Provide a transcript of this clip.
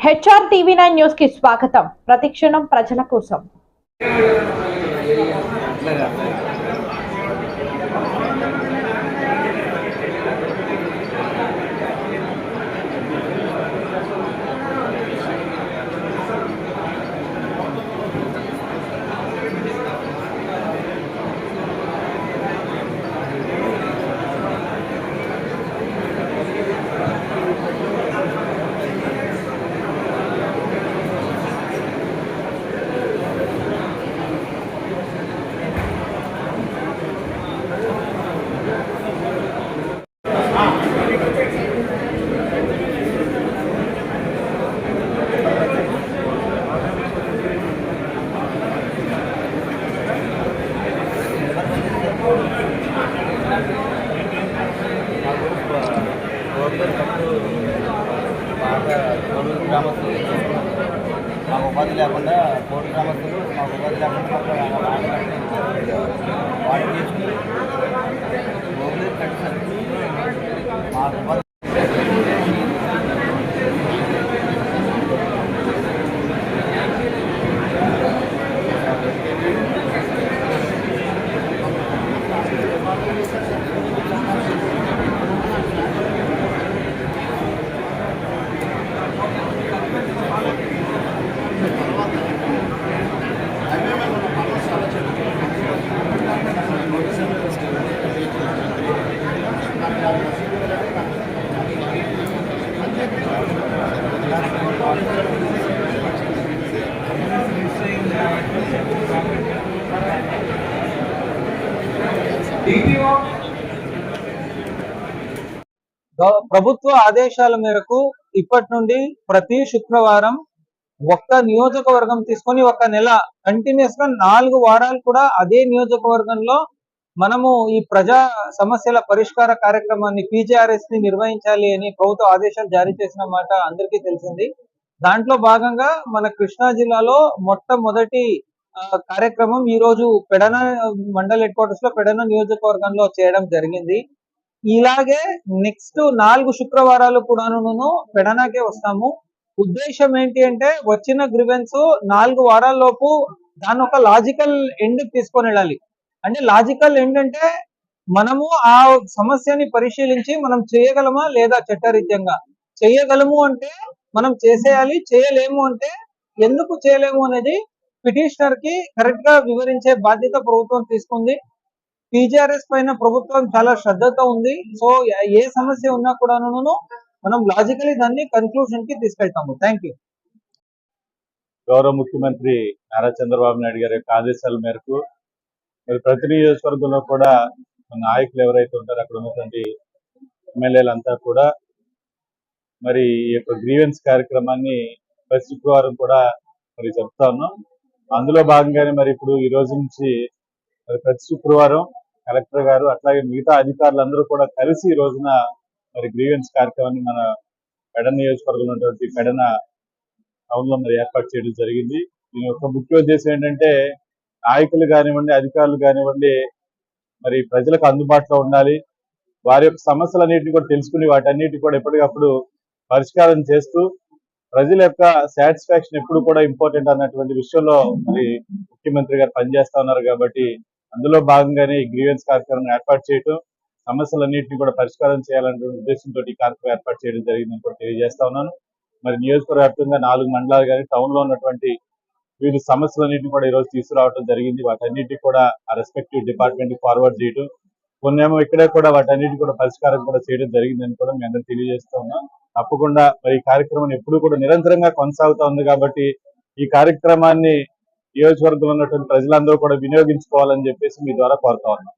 HR TV9 news కి స్వాగతం. ప్రతిక్షణం ప్రజల కోసం. గ్రామస్తులు మాకు ఉపాధి లేకుండా కోటి గ్రామస్తులు మాకు ఉపాధి లేకుండా వాటి తీసుకుని మాకు ఉపాధి ప్రభుత్వ ఆదేశాల మేరకు ఇప్పటి నుండి ప్రతి శుక్రవారం ఒక్క నియోజకవర్గం తీసుకొని ఒక నెల కంటిన్యూస్ గా 4 వారాలు కూడా అదే నియోజకవర్గంలో మనము ఈ ప్రజా సమస్యల పరిష్కార కార్యక్రమాన్ని పీజీఆర్ఎస్ ని నిర్వహించాలి అని ప్రభుత్వ ఆదేశాలు జారీ చేసిన మాట అందరికీ తెలిసింది. దాంట్లో భాగంగా మన కృష్ణా జిల్లాలో మొట్టమొదటి కార్యక్రమం ఈ రోజు పెడన మండల్ హెడ్ క్వార్టర్స్ లో పెడన నియోజకవర్గంలో చేయడం జరిగింది. ఇలాగే నెక్స్ట్ 4 శుక్రవారాలు కూడాను పెడనాకే వస్తాము. ఉద్దేశం ఏంటి అంటే వచ్చిన గ్రీవెన్స్ 4 వారాల లోపు దాన్ని ఒక లాజికల్ ఎండ్ తీసుకొని వెళ్ళాలి. అంటే లాజికల్ ఎండ్ అంటే మనము ఆ సమస్యని పరిశీలించి మనం చేయగలమా లేదా చట్టరీత్యంగా చేయగలము అంటే మనం చేసేయాలి, చేయలేము అంటే ఎందుకు చేయలేము అనేది పిటిషనర్ కి కరెక్ట్ గా వివరించే బాధ్యత ప్రభుత్వం తీసుకుంది. పీజీఆర్ఎస్ పైన ప్రభుత్వం చాలా శ్రద్ధతో ఉంది. సో ఏ సమస్య ఉన్నా కూడాను మనం లాజికలీ దాన్ని కన్క్లూజన్ కి తీసుకెళ్తాము. Thank you. గౌరవ ముఖ్యమంత్రి నారా చంద్రబాబు నాయుడు గారి యొక్క ఆదేశాల మేరకు మరి ప్రతి నియోజకవర్గంలో కూడా నాయకులు ఎవరైతే ఉంటారో అక్కడ ఉన్నటువంటి ఎమ్మెల్యేలంతా కూడా మరి ఈ యొక్క గ్రీవెన్స్ కార్యక్రమాన్ని ప్రతి శుక్రవారం కూడా మరి చెప్తా ఉన్నాం. అందులో భాగంగానే మరి ఇప్పుడు ఈ రోజు నుంచి మరి ప్రతి శుక్రవారం కలెక్టర్ గారు అట్లాగే మిగతా అధికారులందరూ కూడా కలిసి ఈ రోజున మరి గ్రీవెన్స్ కార్యక్రమాన్ని మన పెడన నియోజకవర్గంలో ఉన్నటువంటి పెడన టౌన్ లో మరి ఏర్పాటు చేయడం జరిగింది. దీని యొక్క ముఖ్య ఉద్దేశం ఏంటంటే నాయకులు కానివ్వండి, అధికారులు కానివ్వండి, మరి ప్రజలకు అందుబాటులో ఉండాలి. వారి యొక్క సమస్యలన్నింటినీ కూడా తెలుసుకుని వాటన్నిటి కూడా ఎప్పటికప్పుడు పరిష్కారం చేస్తూ ప్రజల యొక్క సాటిస్ఫాక్షన్ ఎప్పుడు కూడా ఇంపార్టెంట్ అన్నటువంటి విషయంలో మరి ముఖ్యమంత్రి గారు పనిచేస్తా ఉన్నారు. కాబట్టి అందులో భాగంగానే ఈ గ్రీవెన్స్ కార్యక్రమం ఏర్పాటు చేయడం, సమస్యలన్నింటినీ కూడా పరిష్కారం చేయాలనే ఉద్దేశంతో ఈ కార్యక్రమం ఏర్పాటు చేయడం జరిగిందని కూడా తెలియజేస్తా ఉన్నాను. మరి నియోజకవర్గ వ్యాప్తంగా 4 మండలాలు కానీ టౌన్ లో ఉన్నటువంటి వివిధ సమస్యలన్నింటినీ కూడా ఈరోజు తీసుకురావడం జరిగింది. వాటన్నిటిని కూడా ఆ రెస్పెక్టివ్ డిపార్ట్మెంట్ కి ఫార్వర్డ్ చేయడం, కొన్నేమో ఇక్కడే కూడా వాటన్నిటి కూడా పరిష్కారం కూడా చేయడం జరిగిందని కూడా మీ అందరూ తెలియజేస్తా ఉన్నాం. తప్పకుండా మరి ఈ కార్యక్రమం ఎప్పుడు కూడా నిరంతరంగా కొనసాగుతా ఉంది. కాబట్టి ఈ కార్యక్రమాన్ని నియోజకవర్గంలో ఉన్నటువంటి ప్రజలందరూ కూడా వినియోగించుకోవాలని చెప్పేసి మీ ద్వారా కోరుతా ఉన్నాం.